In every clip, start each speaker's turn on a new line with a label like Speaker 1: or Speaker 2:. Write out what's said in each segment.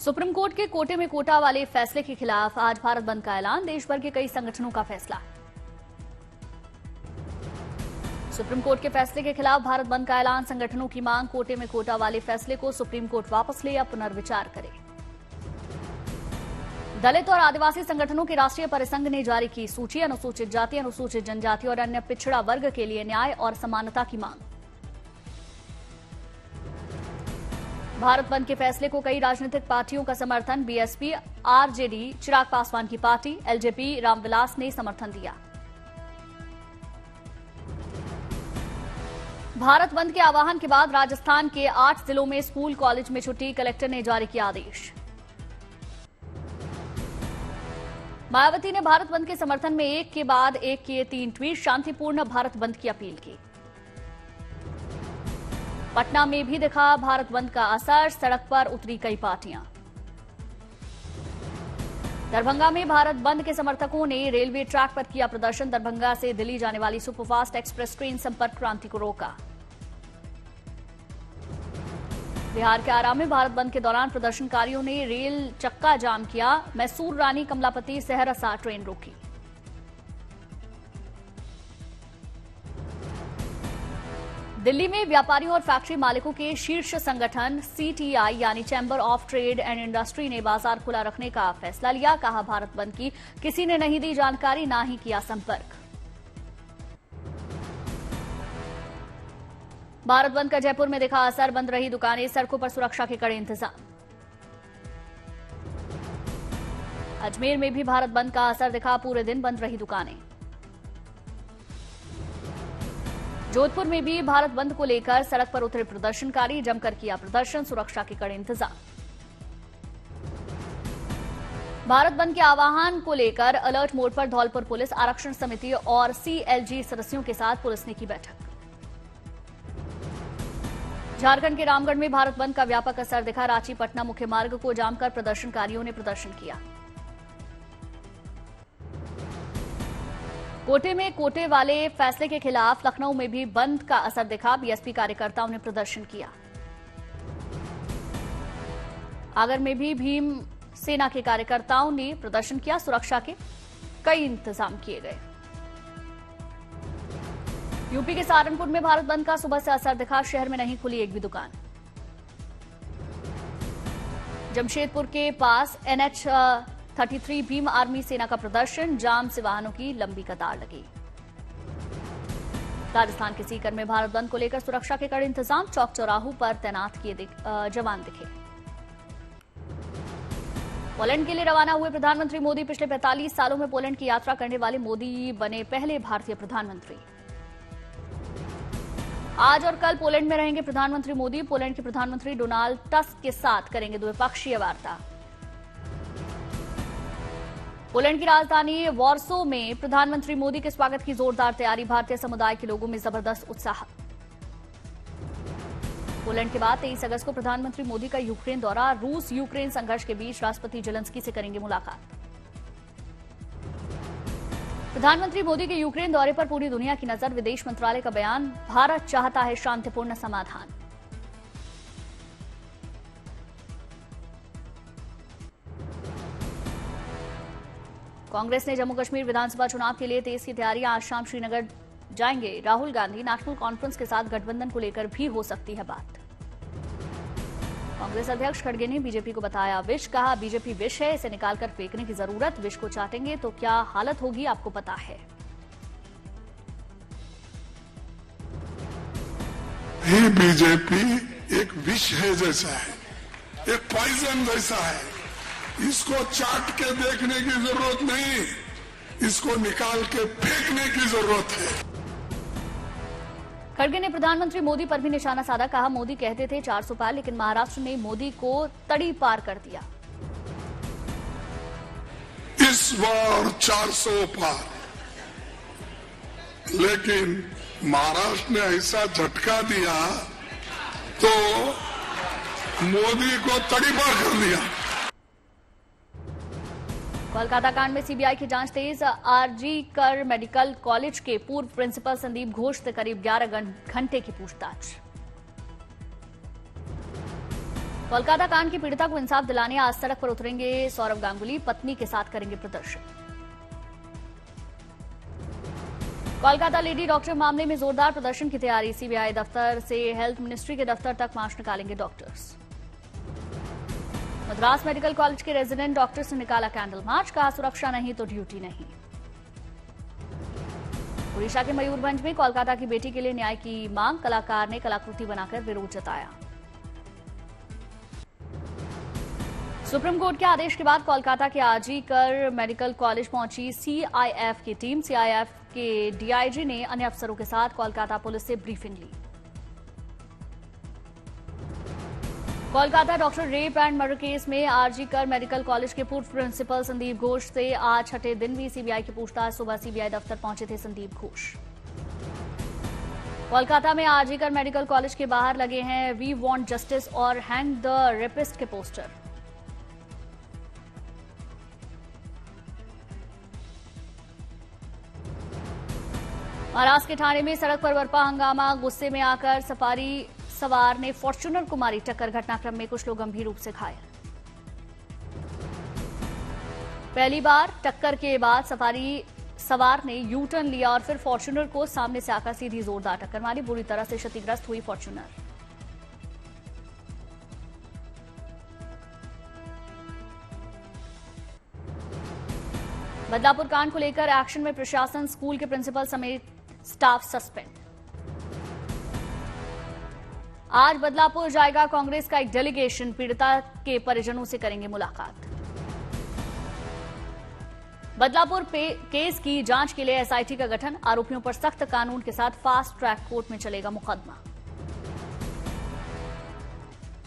Speaker 1: Supreme court के कोटे में कोटा वाले फैसले के खिलाफ आज भारत बंद का ऐलान। देश भर के कई संगठनों का फैसला। सुप्रीम कोर्ट के फैसले के खिलाफ भारत बंद का ऐलान। संगठनों की मांग, कोटे में कोटा वाले फैसले को सुप्रीम कोर्ट वापस ले या पुनर्विचार करे। दलित और आदिवासी संगठनों के राष्ट्रीय परिसंघ ने जारी की सूची। अनुसूचित जाति, अनुसूचित जनजाति और अन्य पिछड़ा वर्ग के लिए न्याय और समानता की मांग। भारत बंद के फैसले को कई राजनीतिक पार्टियों का समर्थन। बीएसपी, आरजेडी, चिराग पासवान की पार्टी, एलजेपी, रामविलास ने समर्थन दिया। भारत बंद के आह्वान के बाद राजस्थान के 8 जिलों में स्कूल कॉलेज में छुट्टी। कलेक्टर ने जारी किया आदेश। मायावती ने भारत बंद के समर्थन में एक के बाद एक किए 3 ट्वीट। शांतिपूर्ण भारत बंद की अपील की। पटना में भी दिखा भारत बंद का असर, सड़क पर उतरी कई पार्टियां। दरभंगा में भारत बंद के समर्थकों ने रेलवे ट्रैक पर किया प्रदर्शन। दरभंगा से दिल्ली जाने वाली सुपरफास्ट एक्सप्रेस ट्रेन संपर्क क्रांति को रोका। बिहार के आरा में भारत बंद के दौरान प्रदर्शनकारियों ने रेल चक्का जाम किया। मैसूर रानी कमलापति सहरसा ट्रेन रोकी। दिल्ली में व्यापारियों और फैक्ट्री मालिकों के शीर्ष संगठन सीटीआई यानी chamber of trade and industry ने बाजार खुला रखने का फैसला लिया। कहा, भारत बंद की किसी ने नहीं दी जानकारी, ना ही किया संपर्क। भारत बंद का जयपुर में दिखा असर, बंद रही दुकानें, सड़कों पर सुरक्षा के कड़े इंतजाम। अजमेर में भी भारत बंद का असर दिखा, पूरे दिन बंद रही दुकानें। जोधपुर में भी भारत बंद को लेकर सड़क पर उतरे प्रदर्शनकारी, जमकर किया प्रदर्शन, सुरक्षा के कड़े इंतजाम। भारत बंद के आह्वान को लेकर अलर्ट मोड पर धौलपुर पुलिस, आरक्षण समिति और सीएलजी सदस्यों के साथ पुलिस ने की बैठक। झारखंड के रामगढ़ में भारत बंद का व्यापक असर दिखा। रांची पटना मुख्य मार्ग को जाम कर प्रदर्शनकारियों ने प्रदर्शन किया। कोटे में कोटे वाले फैसले के खिलाफ लखनऊ में भी बंद का असर दिखा। बीएसपी कार्यकर्ताओं ने प्रदर्शन किया। आगर में भी भीम सेना के कार्यकर्ताओं ने प्रदर्शन किया। सुरक्षा के कई इंतजाम किए गए। यूपी के सहारनपुर में भारत बंद का सुबह से असर दिखा। शहर में नहीं खुली एक भी दुकान। जमशेदपुर के पास एनएच 33 भीम आर्मी सेना का प्रदर्शन, जाम से वाहनों की लंबी कतार लगी। राजस्थान के सीकर में भारत बंद को लेकर सुरक्षा के कड़े इंतजाम। चौक चौराहों पर तैनात किए जवान दिखे। पोलैंड के लिए रवाना हुए प्रधानमंत्री मोदी। पिछले 45 सालों में पोलैंड की यात्रा करने वाले मोदी बने पहले भारतीय प्रधानमंत्री। आज और कल पोलैंड में रहेंगे प्रधानमंत्री मोदी। पोलैंड के प्रधानमंत्री डोनाल्ड टस्क के साथ करेंगे द्विपक्षीय वार्ता। पोलैंड की राजधानी वॉर्सो में प्रधानमंत्री मोदी के स्वागत की जोरदार तैयारी। भारतीय समुदाय के लोगों में जबरदस्त उत्साह। पोलैंड के बाद 23 अगस्त को प्रधानमंत्री मोदी का यूक्रेन दौरा। रूस यूक्रेन संघर्ष के बीच राष्ट्रपति जेलेंस्की से करेंगे मुलाकात। प्रधानमंत्री मोदी के यूक्रेन दौरे पर पूरी दुनिया की नजर। विदेश मंत्रालय का बयान, भारत चाहता है शांतिपूर्ण समाधान। कांग्रेस ने जम्मू कश्मीर विधानसभा चुनाव के लिए तेज की तैयारियां। आज शाम श्रीनगर जाएंगे राहुल गांधी। नेशनल कॉन्फ्रेंस के साथ गठबंधन को लेकर भी हो सकती है बात। कांग्रेस अध्यक्ष खड़गे ने बीजेपी को बताया विष। कहा, बीजेपी विष है, इसे निकालकर फेंकने की जरूरत। विष को चाटेंगे तो क्या हालत होगी आपको पता है।
Speaker 2: ये बीजेपी एक विष है जैसा है, एक पॉइजन जैसा है। इसको चाट के देखने की जरूरत नहीं, इसको निकाल के फेंकने की जरूरत है।
Speaker 1: खड़गे ने प्रधानमंत्री मोदी पर भी निशाना साधा। कहा, मोदी कहते थे 400 पार, लेकिन महाराष्ट्र ने मोदी को तड़ी पार कर दिया।
Speaker 2: इस बार 400 पार, लेकिन महाराष्ट्र ने ऐसा झटका दिया तो मोदी को तड़ी पार कर दिया।
Speaker 1: कोलकाता कांड में सीबीआई की जांच तेज। आरजी कर मेडिकल कॉलेज के पूर्व प्रिंसिपल संदीप घोष से करीब 11 घंटे की पूछताछ। कोलकाता कांड की पीड़िता को इंसाफ दिलाने आज सड़क पर उतरेंगे सौरव गांगुली, पत्नी के साथ करेंगे प्रदर्शन। कोलकाता लेडी डॉक्टर मामले में जोरदार प्रदर्शन की तैयारी, सीबीआई दफ्तर से हेल्थ मिनिस्ट्री के दफ्तर तक मार्च निकालेंगे डॉक्टर्स। मद्रास मेडिकल कॉलेज के रेजिडेंट डॉक्टर्स ने निकाला कैंडल मार्च, कहा सुरक्षा नहीं तो ड्यूटी नहीं। उड़ीसा के मयूरभंज में कोलकाता की बेटी के लिए न्याय की मांग, कलाकार ने कलाकृति बनाकर विरोध जताया। सुप्रीम कोर्ट के आदेश के बाद कोलकाता के आरजीकर मेडिकल कॉलेज पहुंची सीआईएफ की टीम। सीआईएफ के डीआईजी ने अन्य अफसरों के साथ कोलकाता पुलिस से ब्रीफिंग ली। Kolkata doctor rape and murder case में आरजीकर मेडिकल कॉलेज के पूर्व प्रिंसिपल संदीप घोष से आज छठे दिन भी सीबीआई की पूछताछ। सुबह सीबीआई दफ्तर पहुंचे थे संदीप घोष। कोलकाता में आरजीकर मेडिकल कॉलेज के बाहर लगे हैं वी वांट जस्टिस और हैंग द रेपिस्ट के पोस्टर। महाराष्ट्र के ठाणे में सड़क पर बरपा हंगामा, गुस्से में आकर सफारी सवार ने फॉर्च्यूनर को मारी टक्कर। घटनाक्रम में कुछ लोग गंभीर रूप से घायल। पहली बार टक्कर के बाद सफारी सवार ने यू टर्न लिया और फिर फॉर्च्यूनर को सामने से आकर सीधी जोरदार टक्कर मारी। बुरी तरह से क्षतिग्रस्त हुई फॉर्च्यूनर। बदलापुर कांड को लेकर एक्शन में प्रशासन, स्कूल के प्रिंसिपल समेत स्टाफ सस्पेंड। आज बदलापुर जाएगा कांग्रेस का एक डेलीगेशन, पीड़िता के परिजनों से करेंगे मुलाकात। बदलापुर केस की जांच के लिए एसआईटी का गठन, आरोपियों पर सख्त कानून के साथ फास्ट ट्रैक कोर्ट में चलेगा मुकदमा।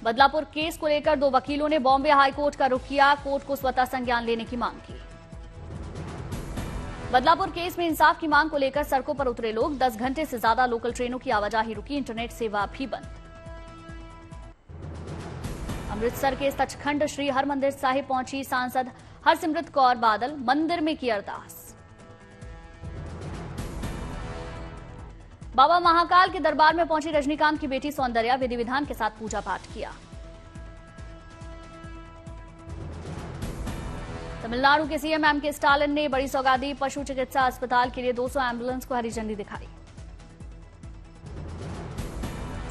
Speaker 1: बदलापुर केस को लेकर 2 वकीलों ने बॉम्बे हाईकोर्ट का रुख किया, कोर्ट को स्वतः संज्ञान लेने की मांग की। बदलापुर केस में इंसाफ की मांग को लेकर सड़कों पर उतरे लोग, 10 घंटे से ज्यादा लोकल ट्रेनों की आवाजाही रुकी, इंटरनेट सेवा भी बंद। अमृतसर के सचखंड श्री हरमंदिर साहिब पहुंची सांसद हरसिमरत कौर बादल, मंदिर में की अरदास। बाबा महाकाल के दरबार में पहुंची रजनीकांत की बेटी सौंदर्या, विधि विधान के साथ पूजा पाठ किया। तमिलनाडु के सीएम एमके स्टालिन ने बड़ी सौगात दी, पशु चिकित्सा अस्पताल के लिए 200 एम्बुलेंस को हरी झंडी दिखाई।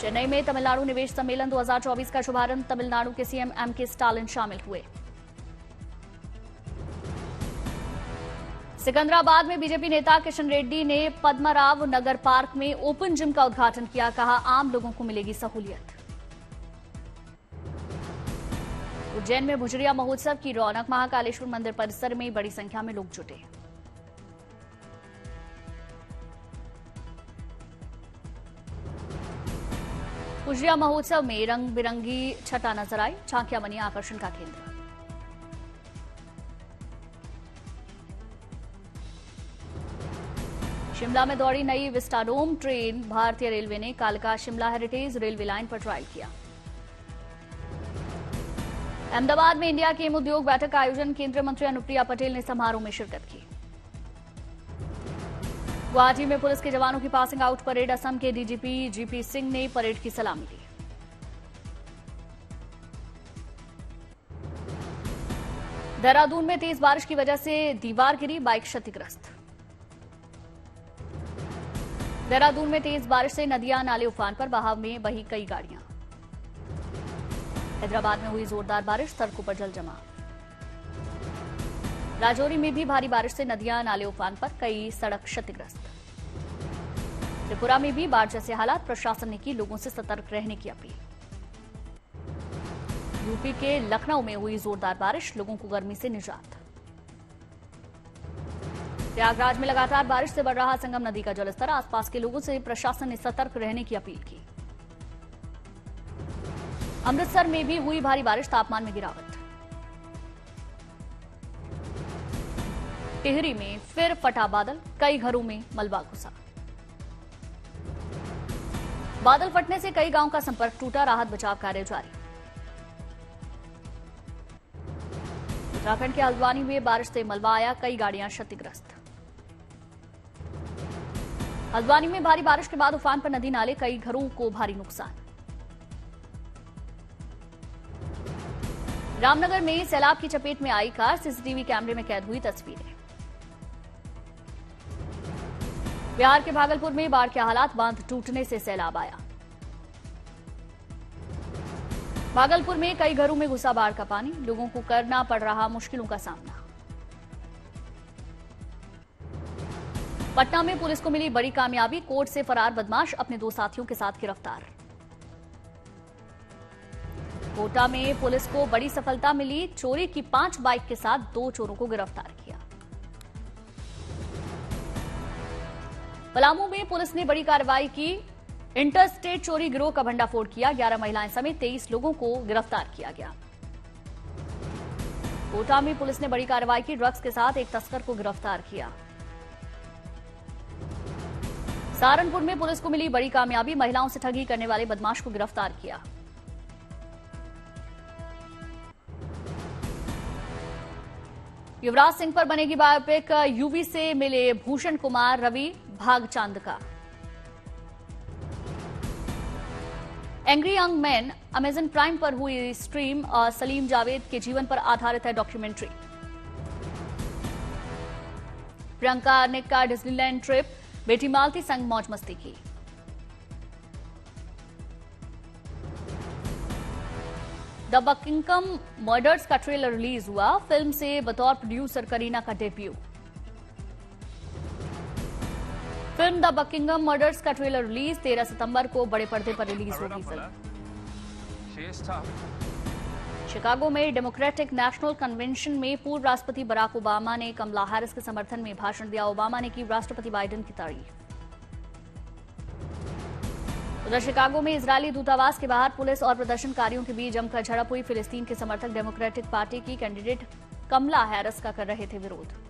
Speaker 1: चेन्नई में तमिलनाडु निवेश सम्मेलन 2024 का शुभारंभ, तमिलनाडु के सीएम एमके स्टालिन शामिल हुए। सिकंदराबाद में बीजेपी नेता किशन रेड्डी ने पद्मराव नगर पार्क में ओपन जिम का उद्घाटन किया, कहा आम लोगों को मिलेगी सहूलियत। उज्जैन में भुजरिया महोत्सव की रौनक, महाकालेश्वर मंदिर परिसर में बड़ी संख्या में लोग जुटे। भुजरिया महोत्सव में रंग बिरंगी छटा नजर आई, झांकियां बनी आकर्षण का केंद्र। शिमला में दौड़ी नई विस्टाडोम ट्रेन, भारतीय रेलवे ने कालका शिमला हेरिटेज रेलवे लाइन पर ट्रायल किया। अहमदाबाद में इंडिया केम उद्योग बैठक का आयोजन, केंद्रीय मंत्री अनुप्रिया पटेल ने समारोह में शिरकत की। गुवाहाटी में पुलिस के जवानों की पासिंग आउट परेड, असम के डीजीपी जीपी सिंह ने परेड की सलामी ली। देहरादून में तेज बारिश की वजह से दीवार गिरी, बाइक क्षतिग्रस्त। देहरादून में तेज बारिश से नदियां नाले उफान पर, बहाव में बही कई गाड़ियां। हैदराबाद में हुई जोरदार बारिश, सड़कों पर जल जमा। राजौरी में भी भारी बारिश से नदियां नाले उफान पर, कई सड़क क्षतिग्रस्त। त्रिपुरा में भी बाढ़ जैसे हालात, प्रशासन ने की लोगों से सतर्क रहने की अपील। यूपी के लखनऊ में हुई जोरदार बारिश, लोगों को गर्मी से निजात। प्रयागराज में लगातार बारिश से बढ़ रहा संगम नदी का जलस्तर, आसपास के लोगों से प्रशासन ने सतर्क रहने की अपील की। अमृतसर में भी हुई भारी बारिश, तापमान में गिरावट। टिहरी में फिर फटा बादल, कई घरों में मलबा घुसा। बादल फटने से कई गांवों का संपर्क टूटा, राहत बचाव कार्य जारी। उत्तराखंड के हल्द्वानी में बारिश से मलबा आया, कई गाड़ियां क्षतिग्रस्त। हल्द्वानी में भारी बारिश के बाद उफान पर नदी नाले, कई घरों को भारी नुकसान। रामनगर में सैलाब की चपेट में आई कार, सीसीटीवी कैमरे में कैद हुई तस्वीरें। बिहार के भागलपुर में बाढ़ के हालात, बांध टूटने से सैलाब आया। भागलपुर में कई घरों में घुसा बाढ़ का पानी, लोगों को करना पड़ रहा मुश्किलों का सामना। पटना में पुलिस को मिली बड़ी कामयाबी, कोर्ट से फरार बदमाश अपने 2 साथियों के साथ गिरफ्तार। कोटा में पुलिस को बड़ी सफलता मिली, चोरी की 5 बाइक के साथ 2 चोरों को गिरफ्तार किया। पलामू में पुलिस ने बड़ी कार्रवाई की, इंटरस्टेट चोरी गिरोह का भंडाफोड़ किया, 11 महिलाएं समेत 23 लोगों को गिरफ्तार किया गया। कोटा में पुलिस ने बड़ी कार्रवाई की, ड्रग्स के साथ एक तस्कर को गिरफ्तार किया। सहारनपुर में पुलिस को मिली बड़ी कामयाबी, महिलाओं से ठगी करने वाले बदमाश को गिरफ्तार किया। युवराज सिंह पर बनेगी बायोपिक, यूवी से मिले भूषण कुमार, रवि भागचांद का। Angry young man Amazon prime पर हुई स्ट्रीम, सलीम जावेद के जीवन पर आधारित है डॉक्यूमेंट्री। प्रियंका ने का डिज्नीलैंड ट्रिप, बेटी मालती संग मौज मस्ती की। द बकिंघम मर्डर्स का ट्रेलर रिलीज हुआ, फिल्म से बतौर प्रोड्यूसर करीना का debut. Film the Buckingham murders का ट्रेलर रिलीज, 13 सितंबर को बड़े पर्दे पर रिलीज होगी फिल्म। शिकागो में डेमोक्रेटिक नेशनल कन्वेंशन में पूर्व राष्ट्रपति बराक ओबामा ने कमला हैरिस के समर्थन में भाषण दिया, ओबामा ने की राष्ट्रपति बाइडेन की तारीफ। उधर शिकागो में इजरायली दूतावास के बाहर पुलिस और प्रदर्शनकारियों के बीच जमकर झड़प हुई, फिलिस्तीन के समर्थक डेमोक्रेटिक पार्टी की कैंडिडेट कमला हैरिस का कर रहे थे विरोध।